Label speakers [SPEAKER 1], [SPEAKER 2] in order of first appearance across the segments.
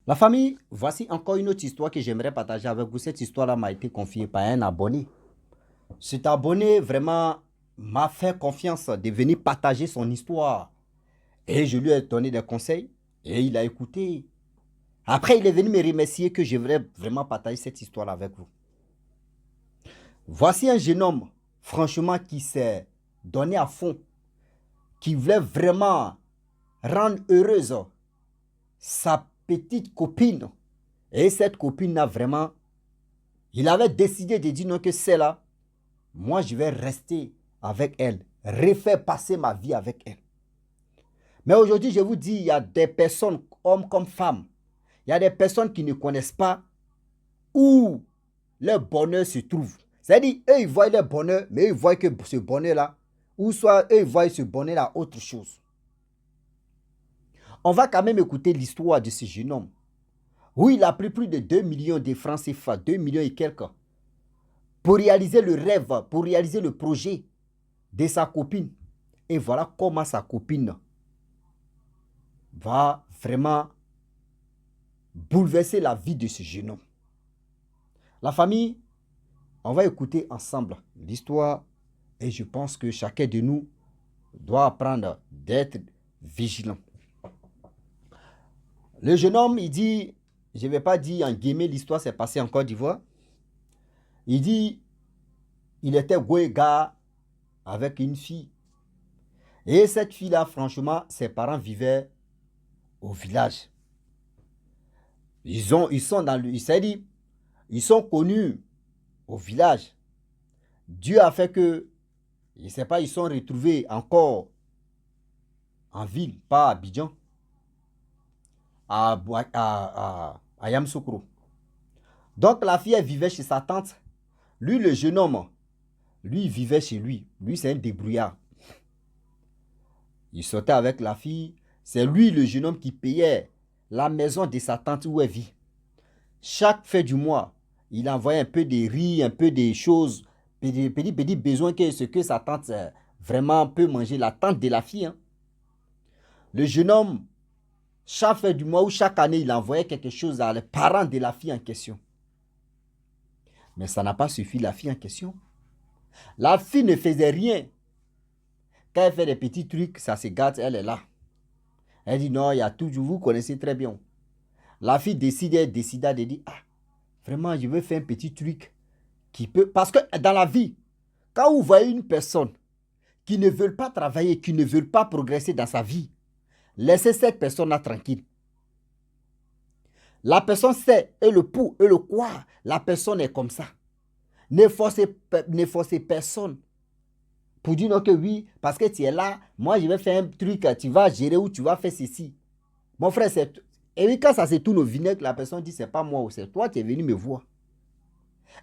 [SPEAKER 1] La famille, voici encore une autre histoire que j'aimerais partager avec vous. Cette histoire-là m'a été confiée par un abonné. Cet abonné vraiment m'a fait confiance de venir partager son histoire. Et je lui ai donné des conseils et il a écouté. Après, il est venu me remercier que je voudrais vraiment partager cette histoire avec vous. Voici un jeune homme, franchement, qui s'est donné à fond, qui voulait vraiment rendre heureuse sa petite copine. Et cette copine a vraiment, il avait décidé de dire non que c'est là, moi je vais rester avec elle, refaire passer ma vie avec elle. Mais aujourd'hui, je vous dis, il y a des personnes, hommes comme femmes, il y a des personnes qui ne connaissent pas où leur bonheur se trouve. C'est-à-dire, eux, ils voient leur bonheur, mais ils voient que ce bonheur-là, ou soit eux, ils voient ce bonheur-là autre chose. On va quand même écouter l'histoire de ce jeune homme. Oui, il a pris plus de 2 millions de francs CFA, 2 millions et quelques, pour réaliser le rêve, pour réaliser le projet de sa copine. Et voilà comment sa copine va vraiment bouleverser la vie de ce jeune homme. La famille, on va écouter ensemble l'histoire et je pense que chacun de nous doit apprendre d'être vigilant. Le jeune homme, il dit, je ne vais pas dire en guillemets, l'histoire s'est passée en Côte d'Ivoire. Il dit, il était goéga avec une fille. Et cette fille-là, franchement, ses parents vivaient au village. Ils sont dans le, c'est-à-dire, ils sont connus au village. Dieu a fait que, je ne sais pas, ils sont retrouvés encore en ville, pas à Abidjan, à Yamoussoukro. Donc la fille, elle vivait chez sa tante. Lui, le jeune homme, lui, il vivait chez lui. Lui, c'est un débrouillard. Il sortait avec la fille. C'est lui, le jeune homme, qui payait la maison de sa tante où elle vit. Chaque fin du mois, il envoyait un peu de riz, un peu de choses, petit besoin que ce que sa tante vraiment peut manger, la tante de la fille. Hein. Le jeune homme, chaque fin du mois ou chaque année, il envoyait quelque chose à les parents de la fille en question. Mais ça n'a pas suffi la fille en question. La fille ne faisait rien. Quand elle fait des petits trucs, ça se gâte, elle est là. Elle dit non, il y a toujours, vous connaissez très bien. La fille décida de dire, ah, vraiment, je veux faire un petit truc qui peut... Parce que dans la vie, quand vous voyez une personne qui ne veut pas travailler, qui ne veut pas progresser dans sa vie, laissez cette personne-là tranquille. La personne sait, et le pour, et le quoi, la personne est comme ça. Ne forcez personne pour dire non que oui, parce que tu es là, moi je vais faire un truc, tu vas gérer ou tu vas faire ceci. Mon frère, c'est... Et oui, quand ça se tourne au vinaigre, la personne dit, c'est pas moi ou c'est toi qui es venu me voir.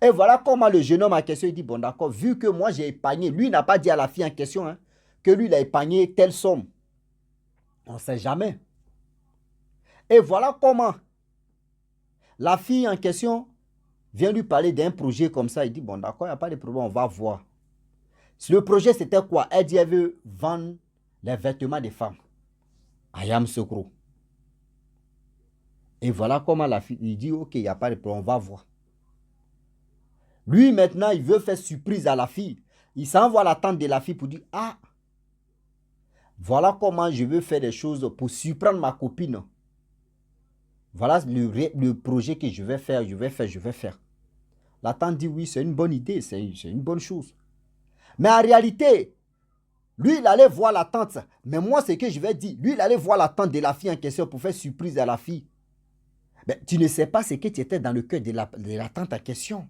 [SPEAKER 1] Et voilà comment le jeune homme en question, il dit, bon d'accord, vu que moi j'ai épargné, lui n'a pas dit à la fille en question, hein, que lui il a épargné telle somme. On ne sait jamais. Et voilà comment la fille en question vient lui parler d'un projet comme ça. Il dit, bon d'accord, il n'y a pas de problème, on va voir. Le projet c'était quoi? Elle dit, elle veut vendre les vêtements des femmes à Yamoussoukro. Et voilà comment la fille, il dit, ok, il n'y a pas de problème, on va voir. Lui, maintenant, il veut faire surprise à la fille. Il s'envoie à la tante de la fille pour dire, ah, voilà comment je veux faire des choses pour surprendre ma copine. Voilà le projet que je vais faire. La tante dit, oui, c'est une bonne idée, c'est une bonne chose. Mais en réalité, lui, il allait voir la tante. Mais moi, ce que je vais dire, lui, il allait voir la tante de la fille en question pour faire surprise à la fille. Mais tu ne sais pas ce que tu étais dans le cœur de la tante en question.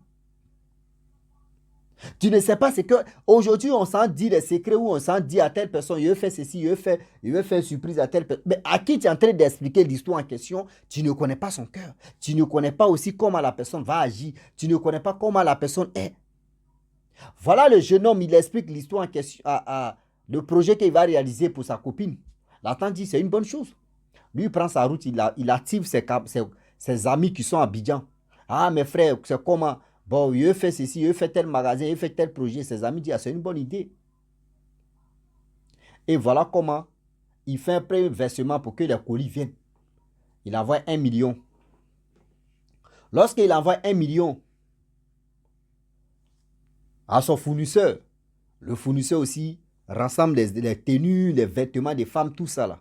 [SPEAKER 1] Tu ne sais pas ce que... Aujourd'hui, on s'en dit des secrets où on s'en dit à telle personne, il veut faire ceci, il veut faire une surprise à telle personne. Mais à qui tu es en train d'expliquer l'histoire en question, tu ne connais pas son cœur. Tu ne connais pas aussi comment la personne va agir. Tu ne connais pas comment la personne est. Voilà le jeune homme, il explique l'histoire en question, le projet qu'il va réaliser pour sa copine. La tante dit, c'est une bonne chose. Lui, il prend sa route, il active ses amis qui sont à Abidjan. Ah, mes frères, c'est comment... Bon, il fait ceci, il fait tel magasin, il fait tel projet. Ses amis disent, ah, c'est une bonne idée. Et voilà comment il fait un premier versement pour que les colis viennent. Il envoie 1 million. Lorsqu'il envoie 1 million à son fournisseur, le fournisseur aussi rassemble les tenues, les vêtements des femmes, tout ça là.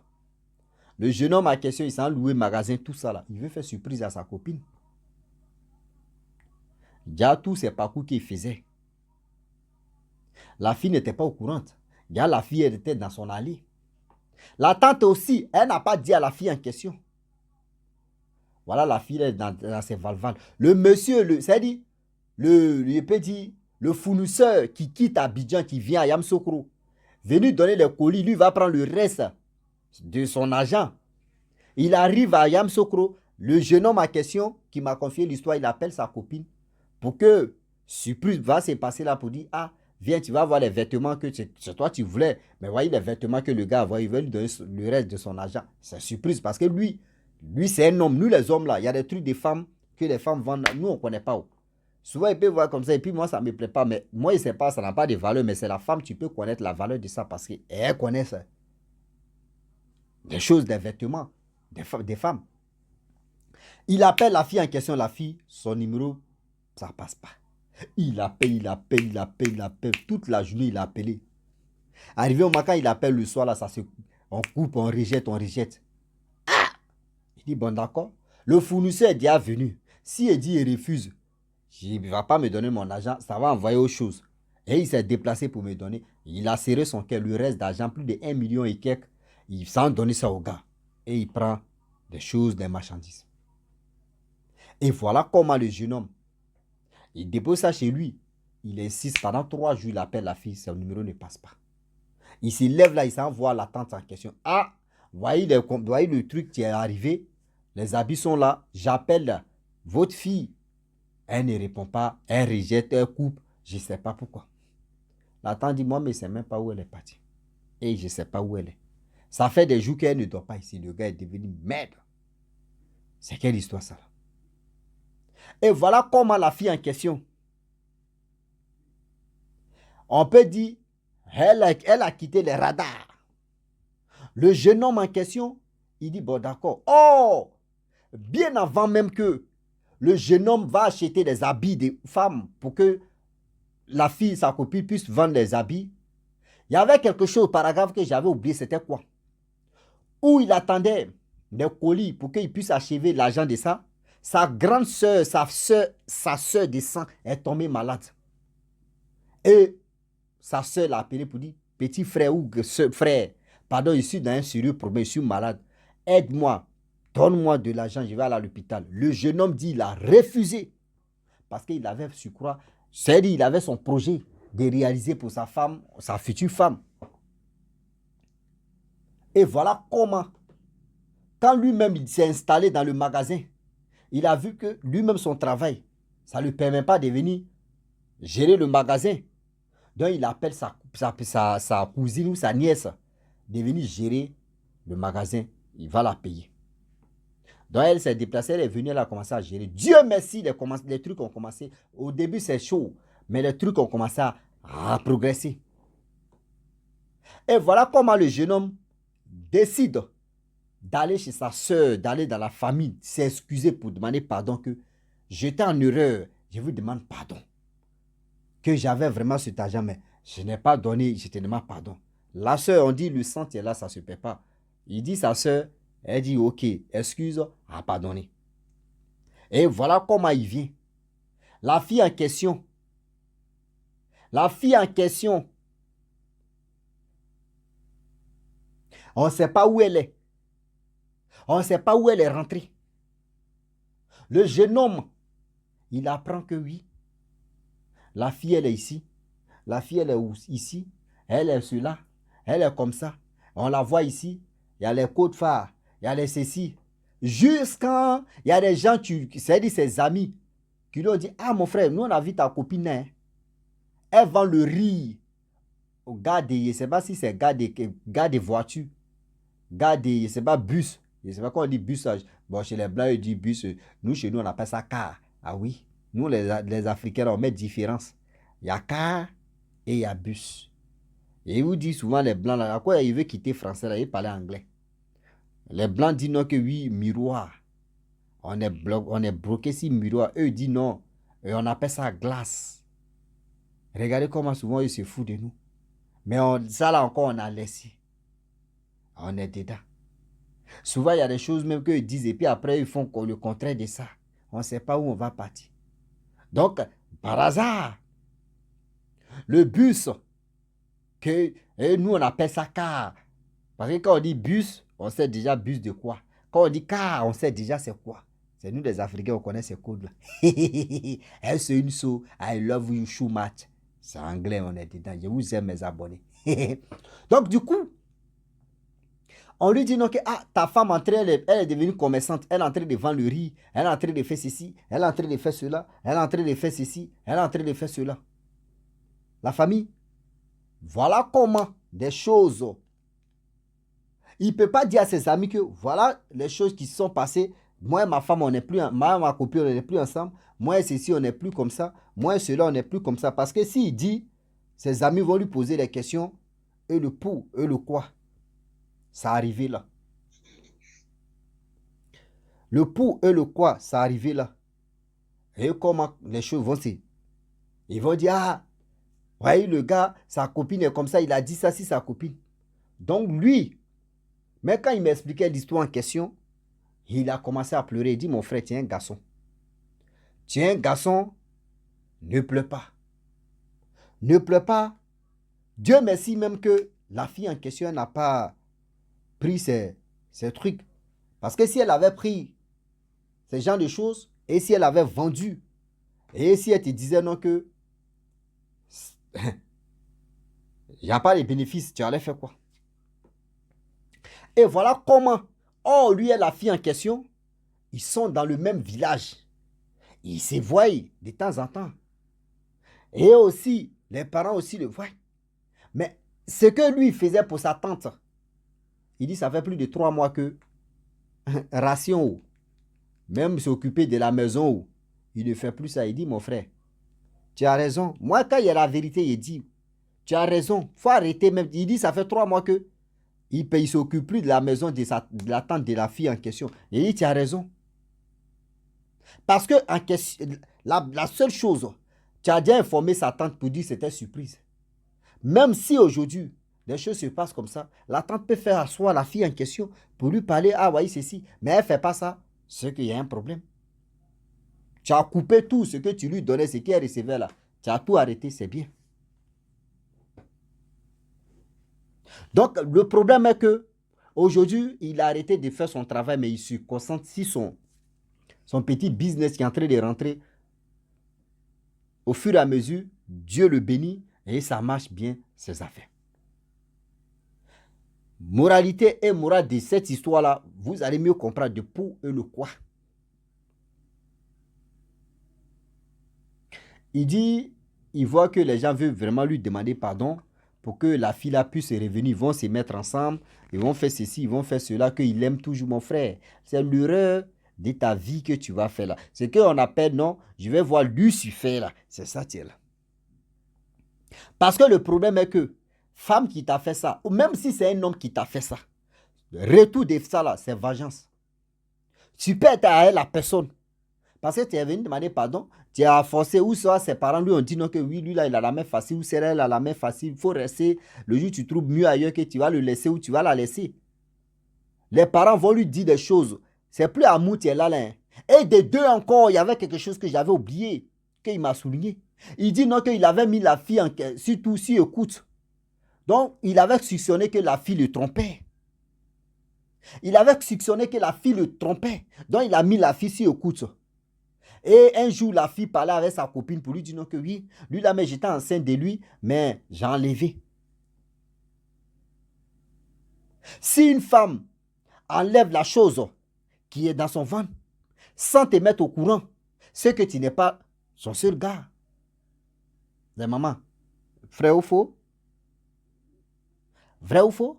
[SPEAKER 1] Le jeune homme en question, il s'en loué magasin, tout ça là. Il veut faire surprise à sa copine. Déjà, tous ces parcours qu'il faisait. La fille n'était pas au courant. Déjà, la fille, elle était dans son allée. La tante aussi, elle n'a pas dit à la fille en question. Voilà, la fille est dans ses valvales. Le monsieur, c'est-à-dire, le fournisseur qui quitte Abidjan, qui vient à Yamoussoukro, venu donner les colis, lui va prendre le reste de son argent. Il arrive à Yamoussoukro, le jeune homme en question, qui m'a confié l'histoire, il appelle sa copine pour que, surprise va se passer là pour dire, ah, viens, tu vas voir les vêtements que c'est toi tu voulais. Mais voyez les vêtements que le gars a, il veut lui donner le reste de son argent. C'est surprise parce que lui c'est un homme. Nous les hommes là, il y a des trucs des femmes que les femmes vendent. Nous on ne connaît pas. Souvent il peut voir comme ça et puis moi ça ne me plaît pas. Mais moi il ne sait pas, ça n'a pas de valeur. Mais c'est la femme, tu peux connaître la valeur de ça parce qu'elle connaît ça. Des choses, des vêtements, des femmes. Il appelle la fille en question, la fille, son numéro, ça ne passe pas. Il appelle. Toute la journée, il a appelé. Arrivé au matin, il appelle le soir, là, on coupe, on rejette. Il dit, bon, d'accord. Le fournisseur est déjà venu. Si il dit, il refuse, il ne va pas me donner mon argent, ça va envoyer autre chose. Et il s'est déplacé pour me donner. Il a serré son cœur, le reste d'argent, plus de 1 million et quelques. Il s'en donne ça au gars. Et il prend des choses, des marchandises. Et voilà comment le jeune homme, il dépose ça chez lui. Il insiste pendant 3 jours, il appelle la fille, son numéro ne passe pas. Il se lève là, il s'envoie la tante en question. Ah, voyez le truc qui est arrivé. Les habits sont là. J'appelle votre fille. Elle ne répond pas. Elle rejette, elle coupe. Je ne sais pas pourquoi. La tante dit, moi, mais je ne sais même pas où elle est partie. Et je ne sais pas où elle est. Ça fait des jours qu'elle ne dort pas ici. Le gars est devenu maître. C'est quelle histoire ça là? Et voilà comment la fille en question, on peut dire, elle a quitté les radars. Le jeune homme en question, il dit, bon d'accord. Oh, bien avant même que le jeune homme va acheter des habits des femmes pour que la fille, sa copine, puisse vendre les habits, il y avait quelque chose, paragraphe que j'avais oublié, c'était quoi? Où il attendait des colis pour qu'il puisse achever l'argent de ça. Sa grande soeur, sa soeur de sang est tombée malade. Et sa soeur l'a appelé pour dire, petit frère ou frère, pardon, je suis dans un sérieux problème, je suis malade. Aide-moi, donne-moi de l'argent, je vais aller à l'hôpital. Le jeune homme dit, il a refusé. Parce qu'il avait su croire, c'est-à-dire il avait son projet de réaliser pour sa femme, sa future femme. Et voilà comment, quand lui-même il s'est installé dans le magasin, il a vu que lui-même son travail, ça ne lui permet pas de venir gérer le magasin. Donc il appelle sa cousine ou sa nièce de venir gérer le magasin. Il va la payer. Donc elle s'est déplacée, elle est venue, elle a commencé à gérer. Dieu merci, les trucs ont commencé. Au début c'est chaud, mais les trucs ont commencé à progresser. Et voilà comment le jeune homme décide d'aller chez sa soeur, d'aller dans la famille, s'excuser pour demander pardon, que j'étais en erreur, je vous demande pardon. Que j'avais vraiment cet argent, mais je n'ai pas donné, je te demande pardon. La soeur, on dit, le sang est là, ça ne se perd pas. Il dit sa soeur, elle dit, ok, excuse, a pardonné. Et voilà comment il vient. La fille en question, on ne sait pas où elle est. On ne sait pas où elle est rentrée. Le jeune homme, il apprend que oui, la fille, elle est ici. La fille, elle est ici. Elle est cela. Elle est comme ça. On la voit ici. Il y a les côtes phares. Il y a les ceci. Jusqu'à... Il y a des gens, c'est-à-dire ses amis, qui lui ont dit, ah mon frère, nous on a vu ta copine. Hein. Elle vend le riz au gars de, je ne sais pas si c'est gars de voiture. Gars de, je ne sais pas, bus. Je ne sais pas quand on dit bus. Bon, chez les Blancs, ils disent bus. Nous, chez nous, on appelle ça car. Ah oui. Nous, les Africains, on met différence. Il y a car et il y a bus. Et ils vous disent souvent, les Blancs, là, à quoi ils veulent quitter français, là, ils parlent anglais. Les Blancs disent non que oui, miroir. on est bloqué sur le miroir. Eux disent non. Et on appelle ça glace. Regardez comment souvent ils se foutent de nous. Mais ça là encore, on a laissé. On est dedans. Souvent, il y a des choses même qu'ils disent et puis après, ils font le contraire de ça. On ne sait pas où on va partir. Donc, par hasard, le bus, et nous on appelle ça car. Parce que quand on dit bus, on sait déjà bus de quoi. Quand on dit car, on sait déjà c'est quoi. C'est nous les Africains, on connaît ces codes-là. C'est une so, I love you so much. C'est anglais, on est dedans. Je vous aime mes abonnés. Donc du coup, on lui dit non que ta femme elle est devenue commerçante, elle est en train de vendre le riz, elle est en train de faire ceci, elle est en train de faire cela, elle est en train de faire ceci, elle est en train de faire cela. La famille, voilà comment des choses. Il ne peut pas dire à ses amis que voilà les choses qui se sont passées. Moi et ma femme, on n'est plus, ma copine, on n'est plus ensemble. Moi et ceci, on n'est plus comme ça. Moi et cela, on n'est plus comme ça. Parce que s'il dit, ses amis vont lui poser des questions. Et le pour, et le quoi. Ça arrivé là. Le pour et le quoi, ça arrivé là. Et comment les choses vont se... Ils vont dire, voyez le gars, sa copine est comme ça, il a dit ça sur sa copine. Donc lui, mais quand il m'expliquait l'histoire en question, il a commencé à pleurer. Il dit, mon frère, tu es un garçon. Tu es un garçon, ne pleure pas. Ne pleure pas. Dieu merci même que la fille en question n'a pas pris ces trucs. Parce que si elle avait pris ce genre de choses, et si elle avait vendu, et si elle te disait non que il n'y a pas les bénéfices, tu allais faire quoi? Et voilà comment, lui et la fille en question, ils sont dans le même village. Ils se voient de temps en temps. Et aussi, les parents aussi le voient. Mais ce que lui faisait pour sa tante, il dit ça fait plus de 3 mois que ration, même s'occuper de la maison, il ne fait plus ça. Il dit, mon frère, tu as raison. Moi, quand il y a la vérité, il dit, tu as raison. Il faut arrêter même. Il dit, ça fait 3 mois que il ne s'occupe plus de la maison de la tante de la fille en question. Il dit, tu as raison. Parce que en question, la seule chose, tu as déjà informé sa tante pour dire que c'était surprise. Même si aujourd'hui, les choses se passent comme ça, la tante peut faire asseoir la fille en question pour lui parler, voyez ceci. Mais elle ne fait pas ça, c'est qu'il y a un problème. Tu as coupé tout ce que tu lui donnais, ce qu'elle recevait là. Tu as tout arrêté, c'est bien. Donc, le problème est que aujourd'hui, il a arrêté de faire son travail, mais il se concentre sur son petit business qui est en train de rentrer. Au fur et à mesure, Dieu le bénit et ça marche bien, ses affaires. Moralité et morale de cette histoire-là, vous allez mieux comprendre de pour et le quoi. Il dit, il voit que les gens veulent vraiment lui demander pardon pour que la fille là puisse revenir. Ils vont se mettre ensemble, ils vont faire ceci, ils vont faire cela, qu'il aime toujours mon frère. C'est l'erreur de ta vie que tu vas faire là. C'est qu'on appelle, non, je vais voir Lucifer là. C'est ça, tu es là. Parce que le problème est que, femme qui t'a fait ça, ou même si c'est un homme qui t'a fait ça, le retour de ça là, c'est vengeance. Tu peux être à la personne. Parce que tu es venu demander pardon, tu as forcé, ou soit ses parents lui ont dit non, que oui, lui là, il a la main facile, ou c'est elle a la main facile, il faut rester. Le jour où tu trouves mieux ailleurs que tu vas le laisser ou tu vas la laisser. Les parents vont lui dire des choses. C'est plus amour, tu es là, là. Et des deux encore, il y avait quelque chose que j'avais oublié, qu'il m'a souligné. Il dit non, qu'il avait mis la fille, surtout si écoute. Donc, il avait soupçonné que la fille le trompait. Il avait soupçonné que la fille le trompait. Donc, il a mis la fille sur écoute. Et un jour, la fille parlait avec sa copine pour lui dire non que oui, lui là, mais j'étais enceinte de lui, mais j'ai enlevé. Si une femme enlève la chose qui est dans son ventre, sans te mettre au courant, c'est que tu n'es pas son seul gars. Mais maman, vrai ou faux? Vrai ou faux?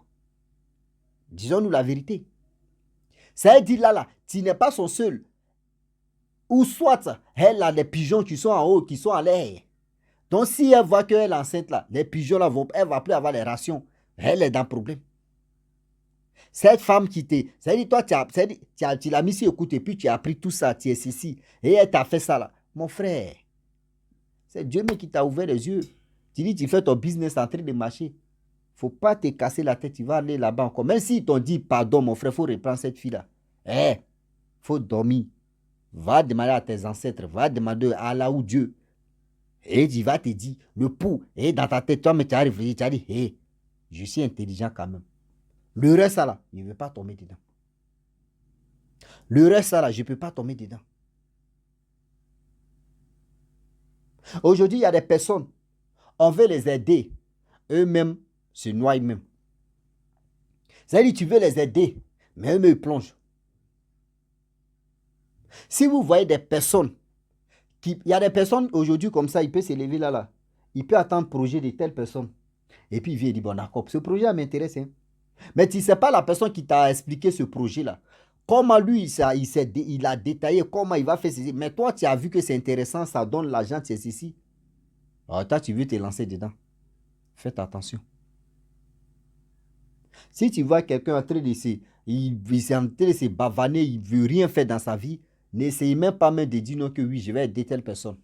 [SPEAKER 1] Disons-nous la vérité. Ça veut dire là, tu n'es pas son seul. Ou soit, elle a des pigeons qui sont en haut, qui sont en l'air. Donc, si elle voit qu'elle est enceinte là, les pigeons là, elle ne va plus avoir les rations. Elle est dans le problème. Cette femme qui t'est... C'est-à-dire, toi, tu l'as mis sur écoute et puis tu as appris tout ça, tu es ceci. Et elle t'a fait ça là. Mon frère, c'est Dieu même qui t'a ouvert les yeux. Tu dis, tu fais ton business en train de marcher. Faut pas te casser la tête, tu vas aller là-bas encore. Même s'ils t'ont dit, pardon, mon frère, faut reprendre cette fille-là. Faut dormir. Va demander à tes ancêtres, va demander à Allah ou Dieu. Et il va te dire, le pou. Et dans ta tête, toi, mais tu as réfléchi, tu as dit, je suis intelligent quand même. Le reste, là, je ne veux pas tomber dedans. Le reste, là, je ne peux pas tomber dedans. Aujourd'hui, il y a des personnes, on veut les aider. Eux-mêmes se noient même. C'est-à-dire, tu veux les aider, mais eux-mêmes, ils plongent. Si vous voyez des personnes, il y a des personnes aujourd'hui comme ça, il peut s'élever là. Il peut attendre le projet de telle personne. Et puis il vient et dit, bon d'accord, ce projet m'intéresse. Hein. Mais tu ne sais pas la personne qui t'a expliqué ce projet-là. Comment lui, il a détaillé comment il va faire ceci. Mais toi, tu as vu que c'est intéressant, ça donne l'argent, c'est ceci. Alors toi, tu veux te lancer dedans. Faites attention. Si tu vois quelqu'un en train de se bavaner, il ne veut rien faire dans sa vie, n'essaye même pas même de dire non que oui, je vais aider telle personne.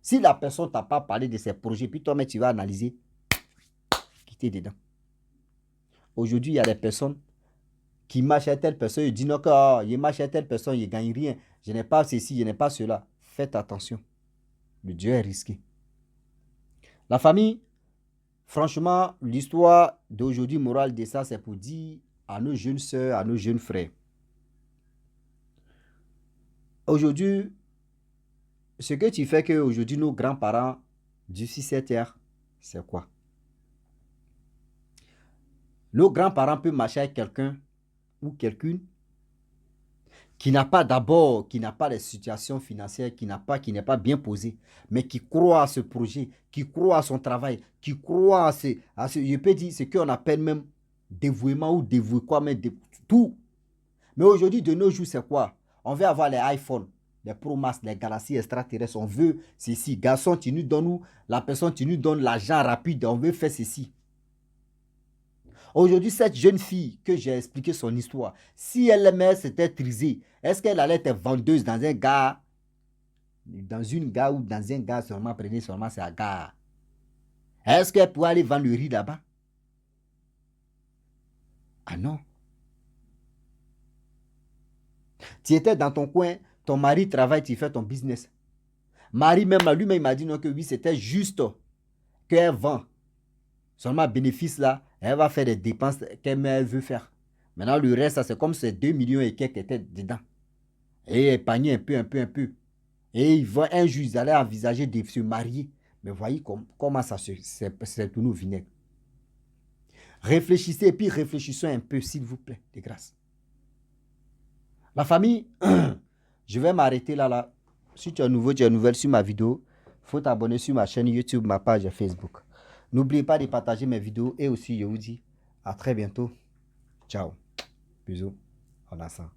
[SPEAKER 1] Si la personne ne t'a pas parlé de ses projets, puis toi, mais tu vas analyser, quitter dedans. Aujourd'hui, il y a des personnes qui marchent à telle personne, ils disent non que je marche à telle personne, je ne gagne rien, je n'ai pas ceci, je n'ai pas cela. Faites attention. Le Dieu est risqué. La famille, franchement, l'histoire d'aujourd'hui, morale de ça, c'est pour dire à nos jeunes soeurs, à nos jeunes frères. Aujourd'hui, ce que tu fais qu'aujourd'hui, nos grands-parents, d'ici cette ère, c'est quoi? Nos grands-parents peuvent marcher avec quelqu'un ou quelqu'une qui n'a pas d'abord, qui n'a pas les situations financières, qui n'est pas bien posé, mais qui croit à ce projet, qui croit à son travail, qui croit à ce je peux dire, ce qu'on appelle même dévouement ou dévouer quoi, mais tout. Mais aujourd'hui, de nos jours, c'est quoi? On veut avoir les iPhones, les Pro Max, les galaxies extraterrestres. On veut ceci. Garçon, tu nous donnes la personne, tu nous donnes l'argent rapide. On veut faire ceci. Aujourd'hui, cette jeune fille que j'ai expliqué son histoire, si elle-même s'était trisée, est-ce qu'elle allait être vendeuse dans un gars, dans une gare ou dans un gars seulement, prenez seulement sa gare? Est-ce qu'elle pourrait aller vendre le riz là-bas? Ah non. Tu étais dans ton coin, ton mari travaille, tu fais ton business. Marie même, lui-même, il m'a dit non, que oui, c'était juste qu'elle vend. Seulement, bénéfice là, elle va faire des dépenses qu'elle veut faire. Maintenant, le reste, c'est comme ces 2 millions et quelques étaient dedans. Et épargner un peu, un peu, un peu. Et ils vont un jour, ils allaient envisager de se marier. Mais voyez comment ça c'est tout nous vinaigre. Réfléchissez et puis réfléchissons un peu, s'il vous plaît, de grâce. La famille, je vais m'arrêter là. Si tu es nouveau, tu es nouvelle sur ma vidéo, il faut t'abonner sur ma chaîne YouTube, ma page Facebook. N'oubliez pas de partager mes vidéos et aussi, je vous dis à très bientôt. Ciao. Bisous. On a ça.